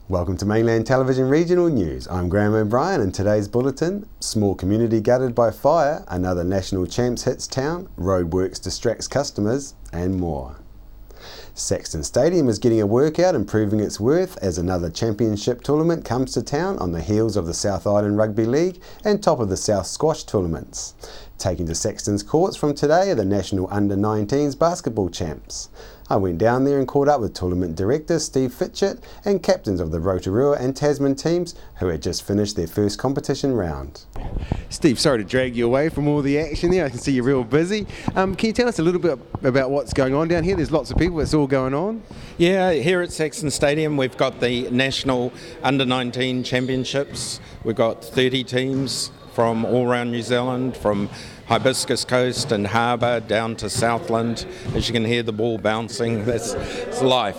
Welcome to Mainland Television Regional News. I'm Graham O'Brien and today's bulletin: small community gutted by fire, another national champs hits town, roadworks distracts customers, and more. Sexton Stadium is getting a workout and proving its worth as another championship tournament comes to town on the heels of the South Island Rugby League and top of the South Squash tournaments. Taking to Sexton's courts from today are the National Under-19s basketball champs. I went down there and caught up with tournament director Steve Fitchett and captains of the Rotorua and Tasman teams who had just finished their first competition round. Steve, sorry to drag you away from all the action there. I can see you're real busy. Can you tell us a little bit about what's going on down here? There's lots of people. It's all going on. Yeah, here at Sexton Stadium we've got the National Under-19 Championships. We've got 30 teams from all around New Zealand, from Hibiscus Coast and Harbour down to Southland. As you can hear the ball bouncing, that's life.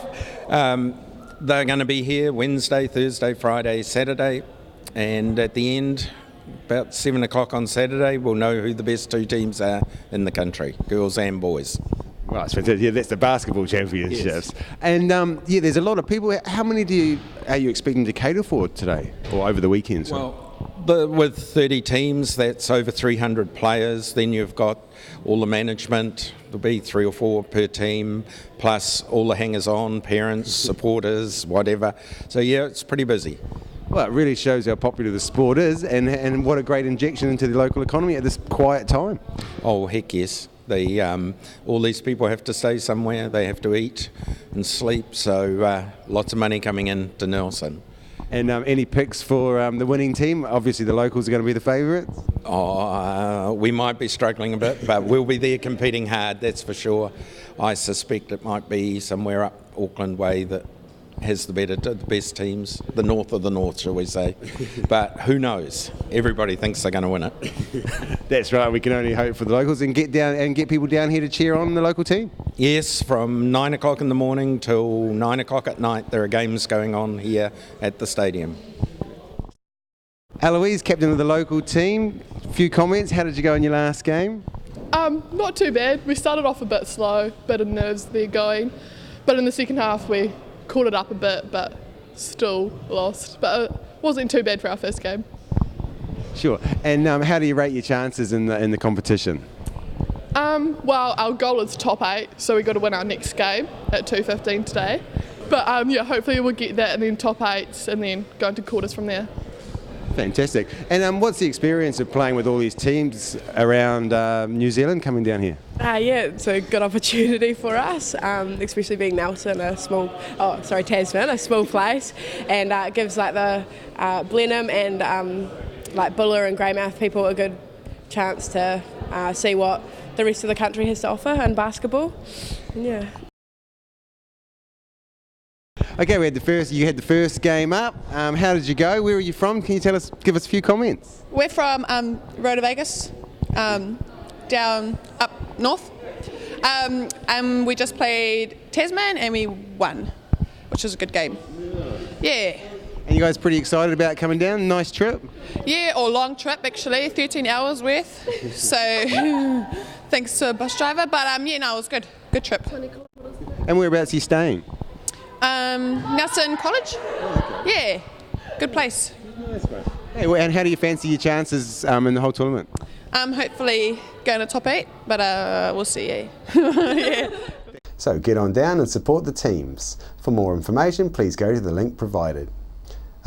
They're going to be here Wednesday, Thursday, Friday, Saturday, and at the end, about 7 o'clock on Saturday, we'll know who the best two teams are in the country, girls and boys. Right, so yeah, that's the basketball championships. Yes. And yeah, there's a lot of people. How many are you expecting to cater for today or over the weekend? Well, with 30 teams, that's over 300 players. Then you've got all the management. There'll be 3 or 4 per team, plus all the hangers-on, parents, supporters, whatever. So yeah, it's pretty busy. Well, it really shows how popular the sport is, and what a great injection into the local economy at this quiet time. Oh, heck yes. All these people have to stay somewhere. They have to eat and sleep. So lots of money coming in to Nelson. And any picks for the winning team? Obviously the locals are going to be the favourites. We might be struggling a bit, but we'll be there competing hard, that's for sure. I suspect it might be somewhere up Auckland way that has the best teams, the north of the north, shall we say. But who knows? Everybody thinks they're going to win it. That's right. We can only hope for the locals and get people down here to cheer on the local team. Yes, from 9 o'clock in the morning till 9 o'clock at night, there are games going on here at the stadium. Eloise, captain of the local team, a few comments. How did you go in your last game? Not too bad. We started off a bit slow, bit of nerves there going, but in the second half we caught it up a bit, but still lost. But it wasn't too bad for our first game. Sure. And how do you rate your chances in the competition? Well, our goal is top 8, so we've got to win our next game at 2:15 today. But yeah, hopefully we'll get that and then top 8s and then go into quarters from there. Fantastic. And what's the experience of playing with all these teams around New Zealand coming down here? Yeah, it's a good opportunity for us, especially being Tasman, a small place, and it gives like the Blenheim and like Buller and Greymouth people a good chance to see what the rest of the country has to offer in basketball. Yeah. Okay, you had the first game up. How did you go? Where are you from? Can you give us a few comments? We're from Rotovegas, down up north. And we just played Tasman and we won, which was a good game. Yeah. And you guys pretty excited about coming down? Nice trip? Yeah, or long trip actually, 13 hours worth. So thanks to a bus driver, but yeah, no, it was good. Good trip. And whereabouts are you staying? Nelson College. Oh, okay. Yeah, good place. That's great. Hey, and how do you fancy your chances in the whole tournament? Hopefully going to top 8, but we'll see. Yeah. So get on down and support the teams. For more information, please go to the link provided.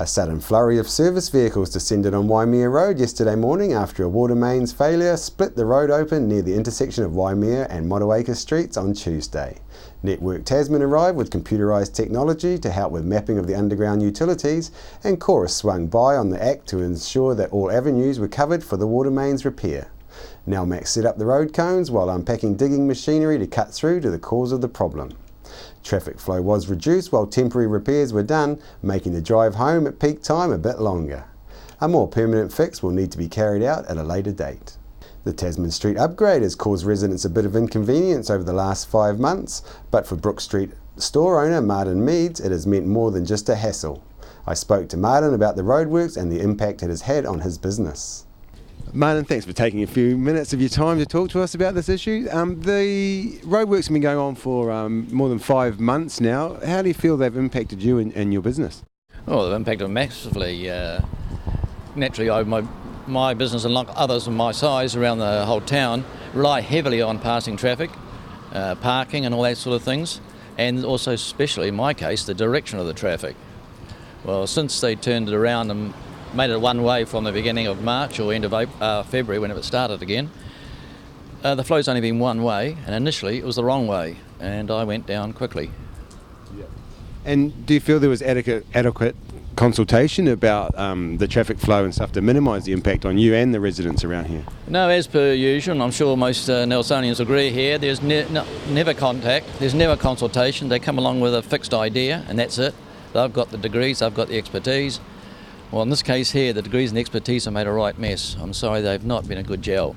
A sudden flurry of service vehicles descended on Waimea Road yesterday morning after a water mains failure split the road open near the intersection of Waimea and Motueka Streets on Tuesday. Network Tasman arrived with computerised technology to help with mapping of the underground utilities, and Chorus swung by on the act to ensure that all avenues were covered for the water mains repair. Nelmax set up the road cones while unpacking digging machinery to cut through to the cause of the problem. Traffic flow was reduced while temporary repairs were done, making the drive home at peak time a bit longer. A more permanent fix will need to be carried out at a later date. The Tasman Street upgrade has caused residents a bit of inconvenience over the last 5 months, but for Brook Street store owner Martin Meads, it has meant more than just a hassle. I spoke to Martin about the roadworks and the impact it has had on his business. Martin, thanks for taking a few minutes of your time to talk to us about this issue. The roadworks have been going on for more than 5 months now. How do you feel they've impacted you and your business? Well, they've impacted massively. Naturally, my business and like others of my size around the whole town rely heavily on passing traffic, parking and all that sort of things, and also, especially in my case, the direction of the traffic. Well, since they turned it around and made it one way from the beginning of March or end of February, whenever it started again, the flow's only been one way, and initially it was the wrong way, and I went down quickly. And do you feel there was adequate consultation about the traffic flow and stuff to minimise the impact on you and the residents around here? No, as per usual, and I'm sure most Nelsonians agree here, there's never contact, there's never consultation. They come along with a fixed idea and that's it. They've got the degrees, they've got the expertise. Well, in this case here, the degrees and the expertise have made a right mess. I'm sorry, they've not been a good gel. All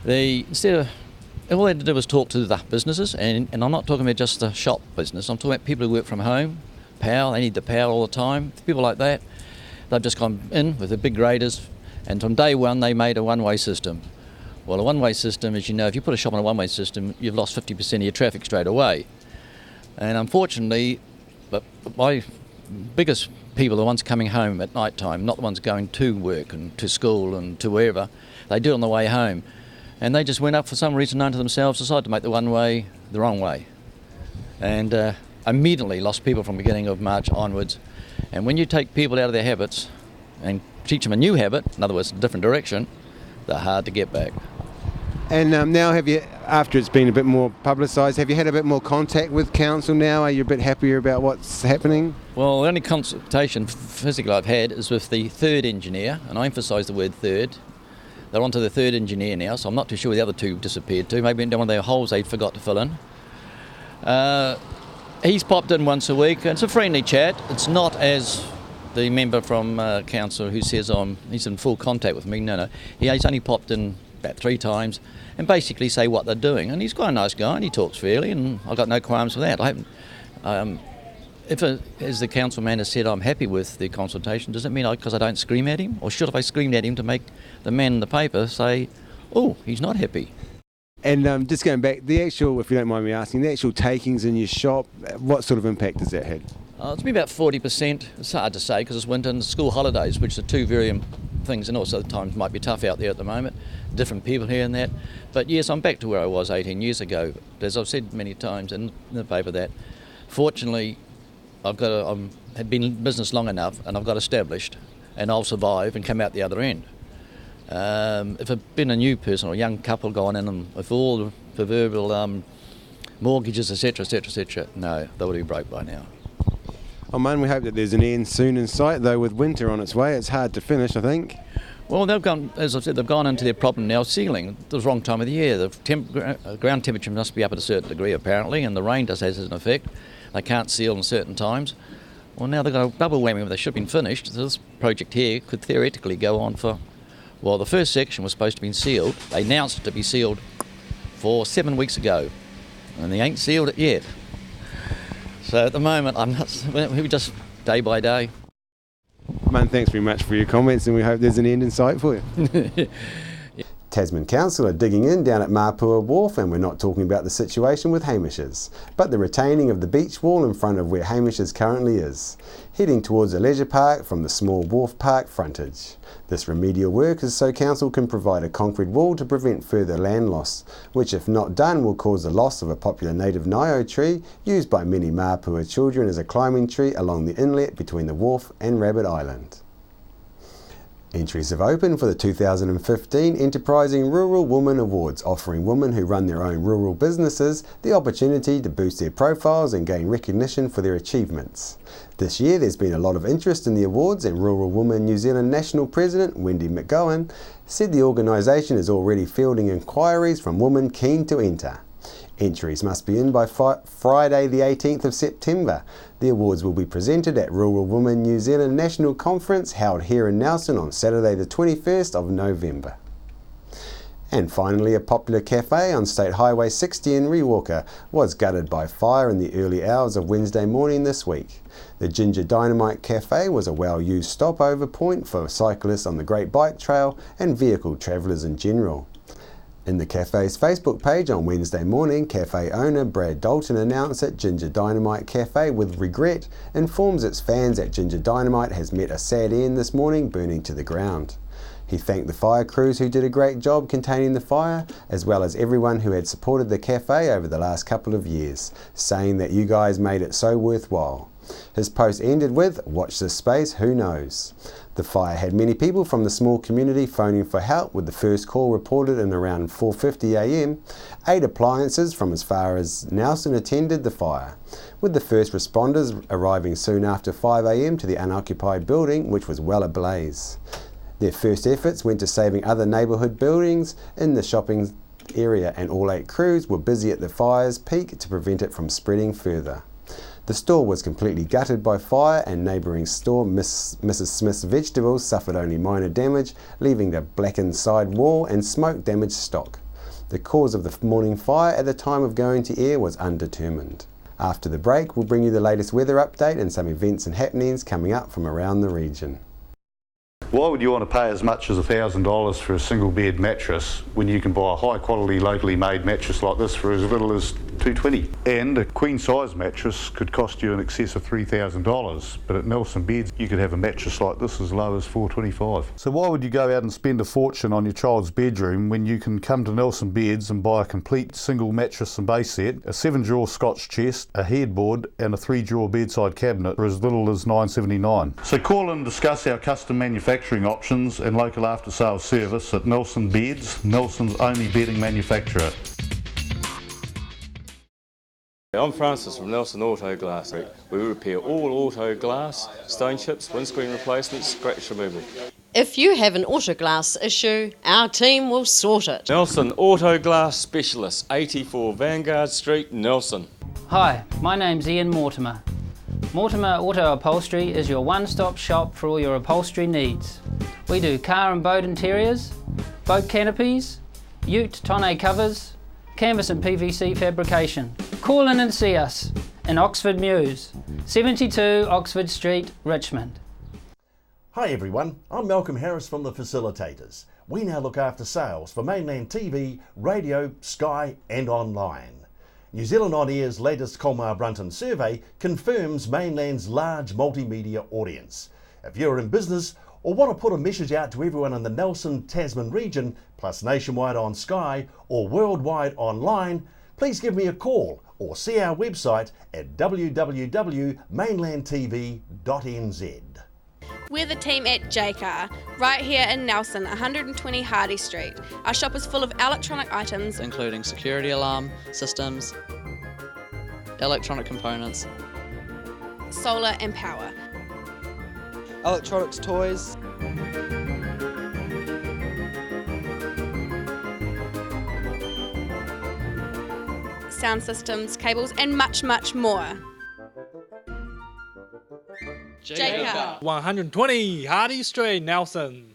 they had to do was talk to the businesses, and I'm not talking about just the shop business, I'm talking about people who work from home, power, they need the power all the time, people like that. They've just gone in with the big graders, and from day one they made a one-way system. Well, a one-way system, as you know, if you put a shop on a one-way system, you've lost 50% of your traffic straight away. And unfortunately, but my biggest people are the ones coming home at night time, not the ones going to work and to school and to wherever. They do it on the way home. And they just went up for some reason known to themselves, decided to make the one way the wrong way. And immediately lost people from the beginning of March onwards. And when you take people out of their habits and teach them a new habit, in other words, a different direction, they're hard to get back. And now have you, after it's been a bit more publicised, have you had a bit more contact with council now? Are you a bit happier about what's happening? Well, the only consultation physically I've had is with the third engineer, and I emphasise the word third. They're on to the third engineer now, so I'm not too sure where the other two disappeared to. Maybe in one of their holes they forgot to fill in. He's popped in once a week, and it's a friendly chat. It's not as the member from council who says he's in full contact with me. No. He's only popped in about 3 times and basically say what they're doing. And he's quite a nice guy and he talks fairly, and I've got no qualms with that. I haven't. As the councilman has said, I'm happy with the consultation. Does it mean because I don't scream at him? Or should have I screamed at him to make the man in the paper say, oh, he's not happy? And just going back, the actual, if you don't mind me asking, the actual takings in your shop, what sort of impact has that had? It's been about 40%. It's hard to say because it's winter and school holidays, which are two very things, and also the times might be tough out there at the moment, different people here and that. But yes, I'm back to where I was 18 years ago. As I've said many times in the paper that, fortunately, I've been in business long enough and I've got established, and I'll survive and come out the other end. If I'd been a new person or a young couple gone in and with all the proverbial mortgages, etc., no, they would be broke by now. Oh man, we hope that there's an end soon in sight, though with winter on its way, it's hard to finish, I think. Well, they've gone, as I've said, they've gone into their problem now, sealing. It was the wrong time of the year. The ground temperature must be up at a certain degree, apparently, and the rain does have an effect. They can't seal in certain times. Well, now they've got a double whammy where they should have been finished. So this project here could theoretically go on for, well, the first section was supposed to be sealed. They announced it to be sealed for 7 weeks ago, and they ain't sealed it yet. So at the moment, we're just day by day. Man, thanks very much for your comments, and we hope there's an end in sight for you. Tasman Council are digging in down at Mapua Wharf, and we're not talking about the situation with Hamish's, but the retaining of the beach wall in front of where Hamish's currently is, heading towards a leisure park from the small wharf park frontage. This remedial work is so Council can provide a concrete wall to prevent further land loss, which if not done will cause the loss of a popular native nio tree used by many Mapua children as a climbing tree along the inlet between the wharf and Rabbit Island. Entries have opened for the 2015 Enterprising Rural Woman Awards, offering women who run their own rural businesses the opportunity to boost their profiles and gain recognition for their achievements. This year there's been a lot of interest in the awards, and Rural Women New Zealand National President Wendy McGowan said the organisation is already fielding inquiries from women keen to enter. Entries must be in by Friday the 18th of September. The awards will be presented at Rural Women New Zealand National Conference held here in Nelson on Saturday the 21st of November. And finally, a popular cafe on State Highway 60 in Rewalker was gutted by fire in the early hours of Wednesday morning this week. The Ginger Dynamite Cafe was a well-used stopover point for cyclists on the Great Bike Trail and vehicle travellers in general. In the cafe's Facebook page on Wednesday morning, cafe owner Brad Dalton announced that Ginger Dynamite Cafe, with regret, informs its fans that Ginger Dynamite has met a sad end this morning, burning to the ground. He thanked the fire crews who did a great job containing the fire, as well as everyone who had supported the cafe over the last couple of years, saying that you guys made it so worthwhile. His post ended with, "Watch this space, who knows?" The fire had many people from the small community phoning for help, with the first call reported in around 4:50 a.m. 8 appliances from as far as Nelson attended the fire, with the first responders arriving soon after 5 a.m. to the unoccupied building, which was well ablaze. Their first efforts went to saving other neighbourhood buildings in the shopping area, and all 8 crews were busy at the fire's peak to prevent it from spreading further. The store was completely gutted by fire, and neighbouring store Mrs. Smith's Vegetables suffered only minor damage, leaving the blackened side wall and smoke-damaged stock. The cause of the morning fire at the time of going to air was undetermined. After the break, we'll bring you the latest weather update and some events and happenings coming up from around the region. Why would you want to pay as much as $1,000 for a single bed mattress when you can buy a high quality locally made mattress like this for as little as $220? And a queen size mattress could cost you in excess of $3,000, but at Nelson Beds you could have a mattress like this as low as $425. So why would you go out and spend a fortune on your child's bedroom when you can come to Nelson Beds and buy a complete single mattress and base set, a 7-drawer Scotch chest, a headboard and a 3-drawer bedside cabinet for as little as $979? So call and discuss our custom manufacturing options and local after sales service at Nelson Beds, Nelson's only bedding manufacturer. I'm Francis from Nelson Auto Glass. We repair all auto glass, stone chips, windscreen replacements, scratch removal. If you have an auto glass issue, our team will sort it. Nelson Auto Glass Specialist, 84 Vanguard Street, Nelson. Hi, my name's Ian Mortimer. Mortimer Auto Upholstery is your one-stop shop for all your upholstery needs. We do car and boat interiors, boat canopies, ute tonneau covers, canvas and PVC fabrication. Call in and see us in Oxford Mews, 72 Oxford Street, Richmond. Hi everyone, I'm Malcolm Harris from The Facilitators. We now look after sales for mainland TV, radio, Sky and online. New Zealand On Air's latest Colmar Brunton survey confirms mainland's large multimedia audience. If you're in business or want to put a message out to everyone in the Nelson Tasman region, plus nationwide on Sky or worldwide online, please give me a call or see our website at www.mainlandtv.nz. We're the team at JCar, right here in Nelson, 120 Hardy Street. Our shop is full of electronic items, including security alarm systems, electronic components, solar and power, electronics, toys, sound systems, cables and much, much more. JCar. 120 Hardy Street, Nelson.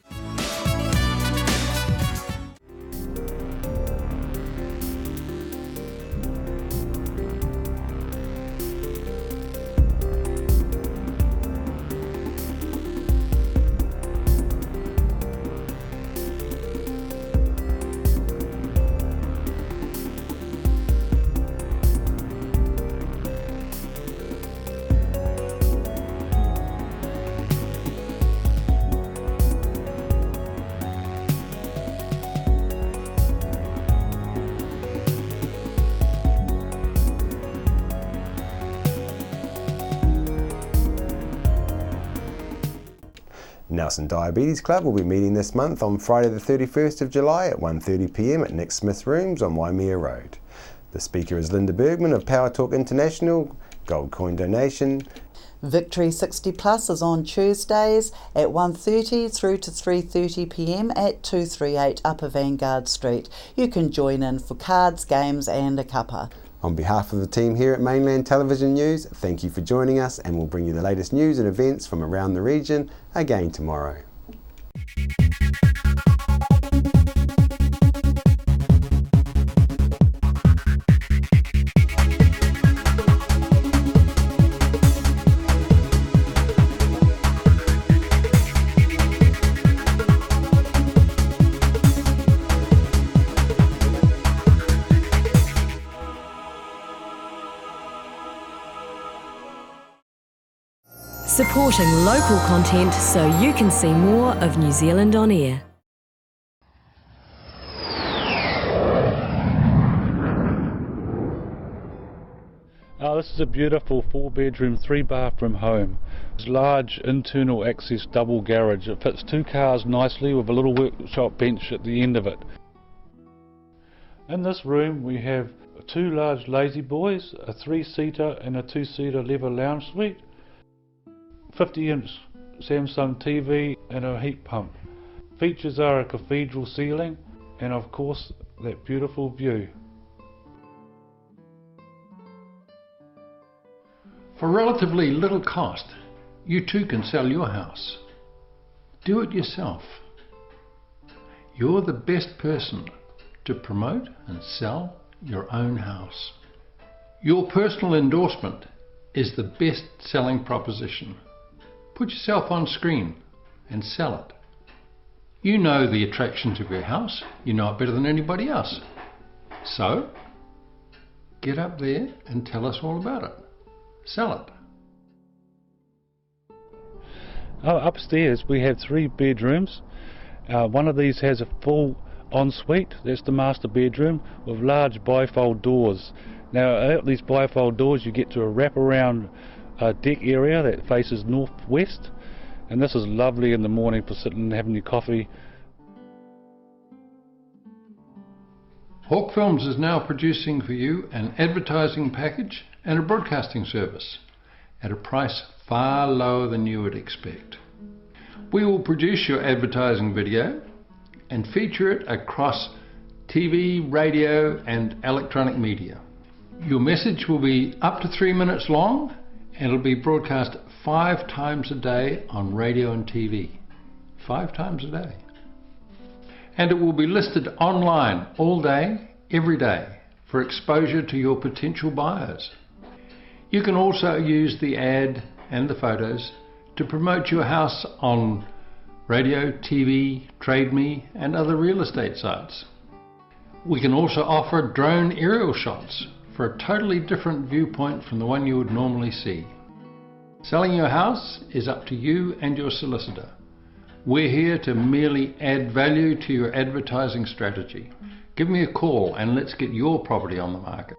Nelson Diabetes Club will be meeting this month on Friday the 31st of July at 1:30 p.m. at Nick Smith Rooms on Waimea Road. The speaker is Linda Bergman of Power Talk International, Gold Coin donation. Victory 60 Plus is on Tuesdays at 1:30 through to 3:30 p.m. at 238 Upper Vanguard Street. You can join in for cards, games and a cuppa. On behalf of the team here at Mainland Television News, thank you for joining us, and we'll bring you the latest news and events from around the region again tomorrow. supporting local content so you can see more of New Zealand on air. This is a beautiful 4-bedroom, 3-bathroom home. It's a large internal access double garage. It fits 2 cars nicely with a little workshop bench at the end of it. In this room we have 2 large lazy boys, a 3-seater and a 2-seater leather lounge suite, 50-inch Samsung TV and a heat pump. Features are a cathedral ceiling and of course that beautiful view. For relatively little cost, you too can sell your house. Do it yourself. You're the best person to promote and sell your own house. Your personal endorsement is the best selling proposition. Put yourself on screen and sell it. You know the attractions of your house. You know it better than anybody else. So, get up there and tell us all about it. Sell it. Upstairs we have 3 bedrooms. One of these has a full ensuite. That's the master bedroom with large bifold doors. Now out these bifold doors you get to a wraparound deck area that faces northwest, and this is lovely in the morning for sitting and having your coffee. Hawk Films is now producing for you an advertising package and a broadcasting service at a price far lower than you would expect. We will produce your advertising video and feature it across TV, radio and electronic media. Your message will be up to 3 minutes long and it'll be broadcast 5 times a day on radio and TV. 5 times a day. And it will be listed online all day, every day, for exposure to your potential buyers. You can also use the ad and the photos to promote your house on radio, TV, Trade Me and other real estate sites. We can also offer drone aerial shots for a totally different viewpoint from the one you would normally see. Selling your house is up to you and your solicitor. We're here to merely add value to your advertising strategy. Give me a call and let's get your property on the market.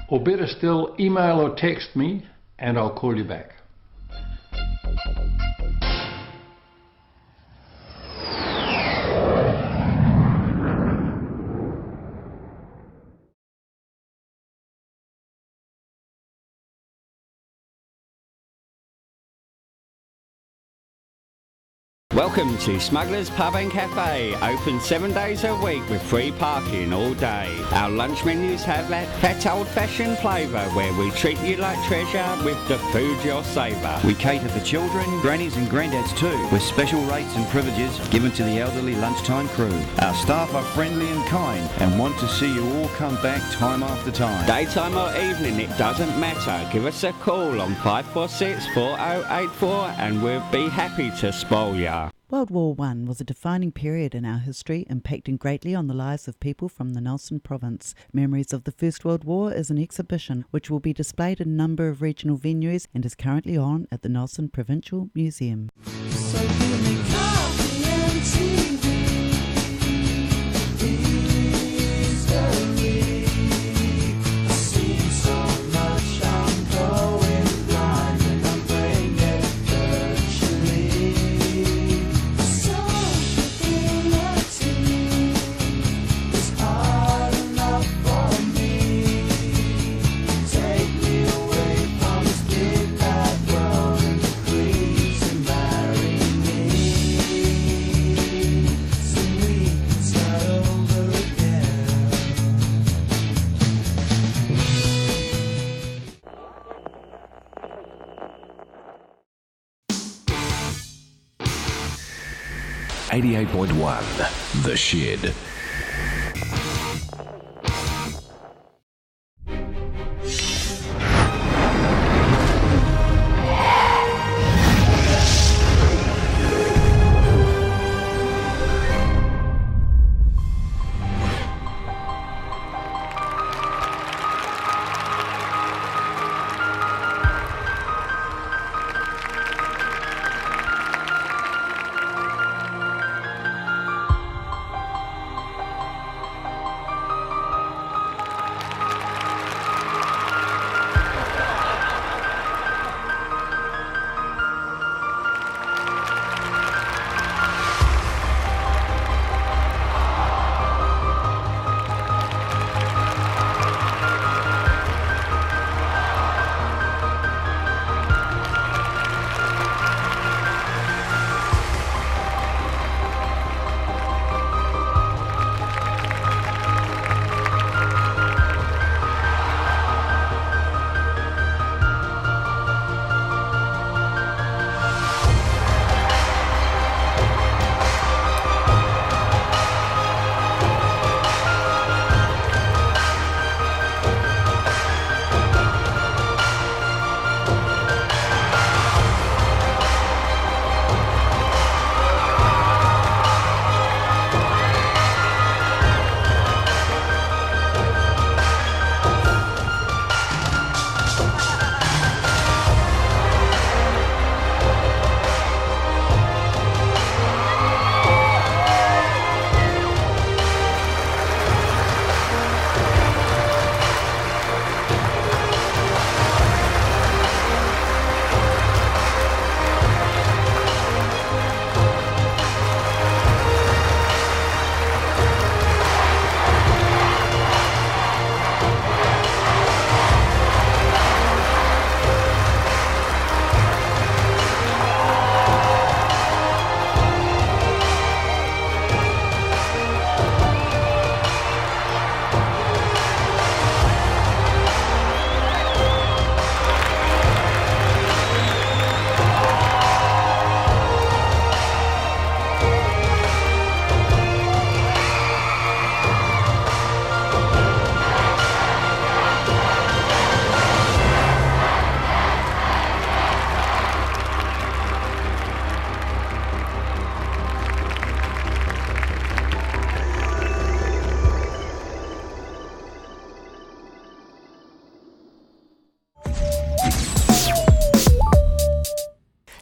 Or better still, email or text me and I'll call you back. Welcome to Smugglers Pub and Cafe, open 7 days a week with free parking all day. Our lunch menus have that fat old-fashioned flavour where we treat you like treasure with the food you'll savour. We cater for children, grannies and granddads too, with special rates and privileges given to the elderly lunchtime crew. Our staff are friendly and kind and want to see you all come back time after time. Daytime or evening, it doesn't matter. Give us a call on 546 4084 and we'll be happy to spoil ya. World War I was a defining period in our history, impacting greatly on the lives of people from the Nelson province. Memories of the First World War is an exhibition which will be displayed in a number of regional venues and is currently on at the Nelson Provincial Museum. .1 The Shed.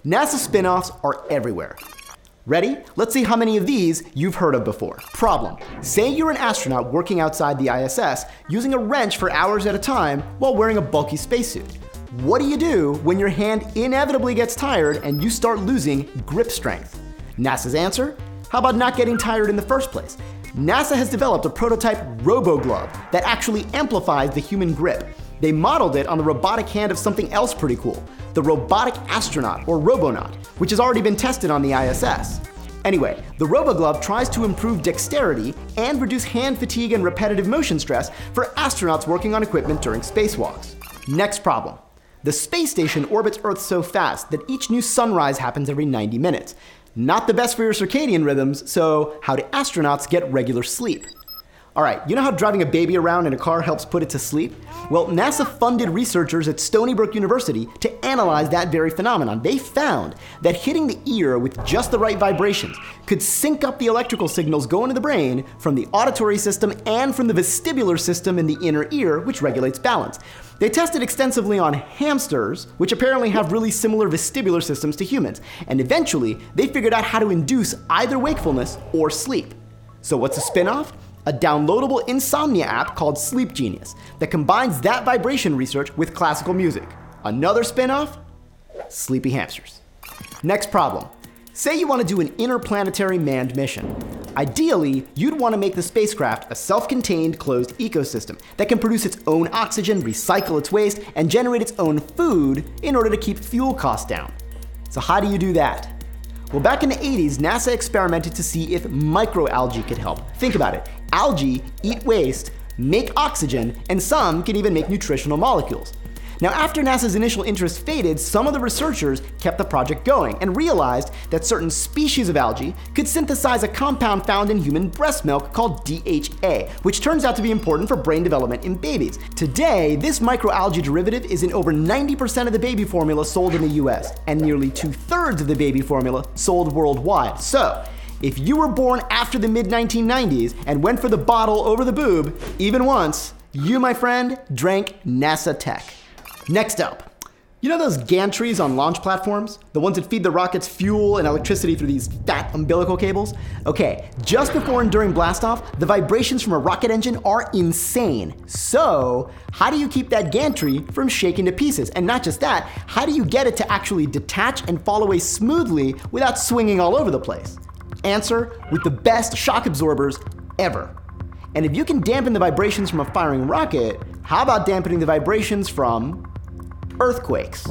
NASA spin-offs are everywhere. Ready? Let's see how many of these you've heard of before. Problem. Say you're an astronaut working outside the ISS using a wrench for hours at a time while wearing a bulky spacesuit. What do you do when your hand inevitably gets tired and you start losing grip strength? NASA's answer? How about not getting tired in the first place? NASA has developed a prototype robo-glove that actually amplifies the human grip. They modeled it on the robotic hand of something else pretty cool, the robotic astronaut, or Robonaut, which has already been tested on the ISS. Anyway, the RoboGlove tries to improve dexterity and reduce hand fatigue and repetitive motion stress for astronauts working on equipment during spacewalks. Next problem. The space station orbits Earth so fast that each new sunrise happens every 90 minutes. Not the best for your circadian rhythms, so how do astronauts get regular sleep? Alright, you know how driving a baby around in a car helps put it to sleep? Well, NASA funded researchers at Stony Brook University to analyze that very phenomenon. They found that hitting the ear with just the right vibrations could sync up the electrical signals going to the brain from the auditory system and from the vestibular system in the inner ear, which regulates balance. They tested extensively on hamsters, which apparently have really similar vestibular systems to humans, and eventually they figured out how to induce either wakefulness or sleep. So what's a spin-off? A downloadable insomnia app called Sleep Genius that combines that vibration research with classical music. Another spin-off? Sleepy hamsters. Next problem. Say you want to do an interplanetary manned mission. Ideally, you'd want to make the spacecraft a self-contained closed ecosystem that can produce its own oxygen, recycle its waste, and generate its own food in order to keep fuel costs down. So how do you do that? Well, back in the 80s, NASA experimented to see if microalgae could help. Think about it. Algae eat waste, make oxygen, and some can even make nutritional molecules. Now, after NASA's initial interest faded, some of the researchers kept the project going and realized that certain species of algae could synthesize a compound found in human breast milk called DHA, which turns out to be important for brain development in babies. Today, this microalgae derivative is in over 90% of the baby formula sold in the US, and nearly 2/3 of the baby formula sold worldwide. So, if you were born after the mid-1990s and went for the bottle over the boob, even once, you, my friend, drank NASA tech. Next up, you know those gantries on launch platforms? The ones that feed the rockets fuel and electricity through these fat umbilical cables? Okay, just before and during blastoff, the vibrations from a rocket engine are insane. So, how do you keep that gantry from shaking to pieces? And not just that, how do you get it to actually detach and fall away smoothly without swinging all over the place? Answer, with the best shock absorbers ever. And if you can dampen the vibrations from a firing rocket, how about dampening the vibrations from earthquakes?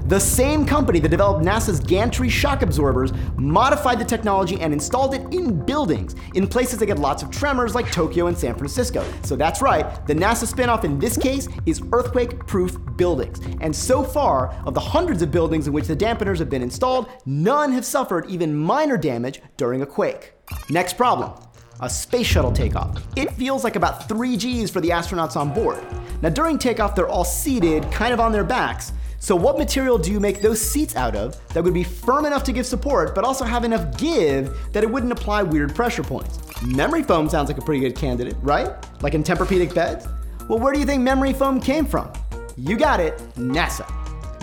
The same company that developed NASA's gantry shock absorbers modified the technology and installed it in buildings, in places that get lots of tremors like Tokyo and San Francisco. So that's right, the NASA spinoff in this case is earthquake-proof buildings. And so far, of the hundreds of buildings in which the dampeners have been installed, none have suffered even minor damage during a quake. Next problem. A space shuttle takeoff. It feels like about 3 Gs for the astronauts on board. Now during takeoff, they're all seated, kind of on their backs. So what material do you make those seats out of that would be firm enough to give support, but also have enough give that it wouldn't apply weird pressure points? Memory foam sounds like a pretty good candidate, right? Like in Tempur-Pedic beds? Well, where do you think memory foam came from? You got it, NASA.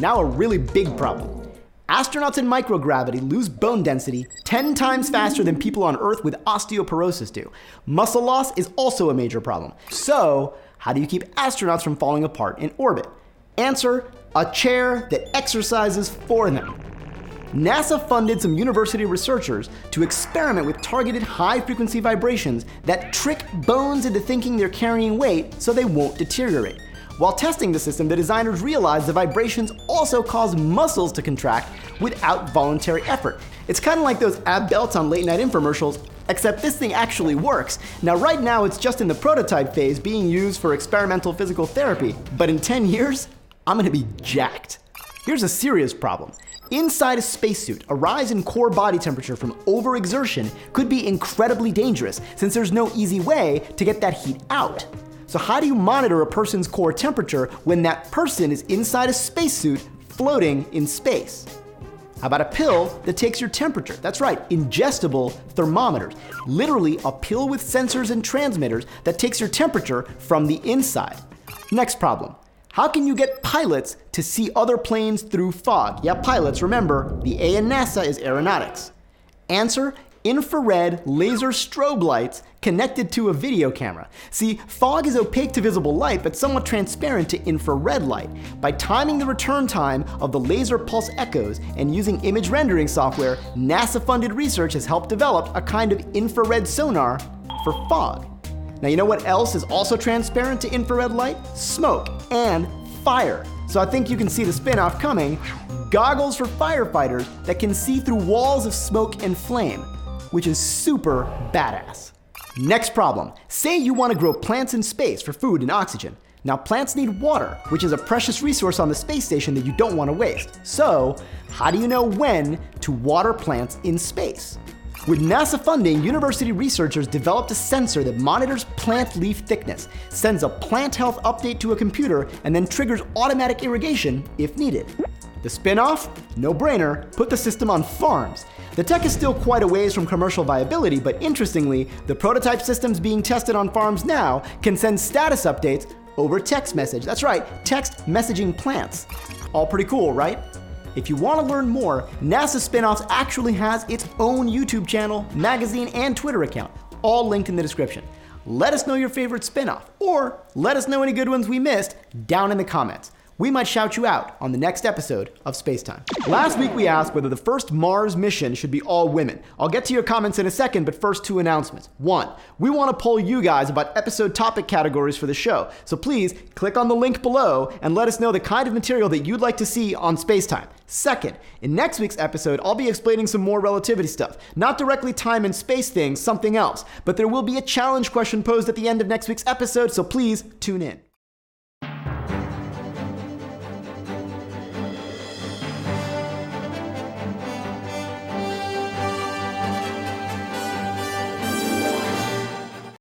Now a really big problem. Astronauts in microgravity lose bone density 10 times faster than people on Earth with osteoporosis do. Muscle loss is also a major problem. So, how do you keep astronauts from falling apart in orbit? Answer, a chair that exercises for them. NASA funded some university researchers to experiment with targeted high-frequency vibrations that trick bones into thinking they're carrying weight so they won't deteriorate. While testing the system, the designers realized the vibrations also cause muscles to contract without voluntary effort. It's kind of like those ab belts on late night infomercials, except this thing actually works. Now right now it's just in the prototype phase being used for experimental physical therapy, but in 10 years, I'm gonna be jacked. Here's a serious problem. Inside a spacesuit, a rise in core body temperature from overexertion could be incredibly dangerous since there's no easy way to get that heat out. So how do you monitor a person's core temperature when that person is inside a spacesuit floating in space? How about a pill that takes your temperature? That's right, ingestible thermometers. Literally a pill with sensors and transmitters that takes your temperature from the inside. Next problem. How can you get pilots to see other planes through fog? Yeah, pilots, remember, the A in NASA is aeronautics. Answer, infrared laser strobe lights connected to a video camera. See, fog is opaque to visible light, but somewhat transparent to infrared light. By timing the return time of the laser pulse echoes and using image rendering software, NASA-funded research has helped develop a kind of infrared sonar for fog. Now, you know what else is also transparent to infrared light? Smoke and fire. So I think you can see the spin-off coming. Goggles for firefighters that can see through walls of smoke and flame, which is super badass. Next problem. Say you want to grow plants in space for food and oxygen. Now, plants need water, which is a precious resource on the space station that you don't want to waste. So, how do you know when to water plants in space? With NASA funding, university researchers developed a sensor that monitors plant leaf thickness, sends a plant health update to a computer, and then triggers automatic irrigation if needed. The spin-off? No-brainer, put the system on farms. The tech is still quite a ways from commercial viability, but interestingly, the prototype systems being tested on farms now can send status updates over text message. That's right, text messaging plants. All pretty cool, right? If you want to learn more, NASA Spinoffs actually has its own YouTube channel, magazine, and Twitter account, all linked in the description. Let us know your favorite spinoff, or let us know any good ones we missed down in the comments. We might shout you out on the next episode of Spacetime. Last week we asked whether the first Mars mission should be all women. I'll get to your comments in a second, but first 2 announcements. 1, we want to poll you guys about episode topic categories for the show, so please click on the link below and let us know the kind of material that you'd like to see on Spacetime. 2nd, in next week's episode, I'll be explaining some more relativity stuff. Not directly time and space things, something else. But there will be a challenge question posed at the end of next week's episode, so please tune in.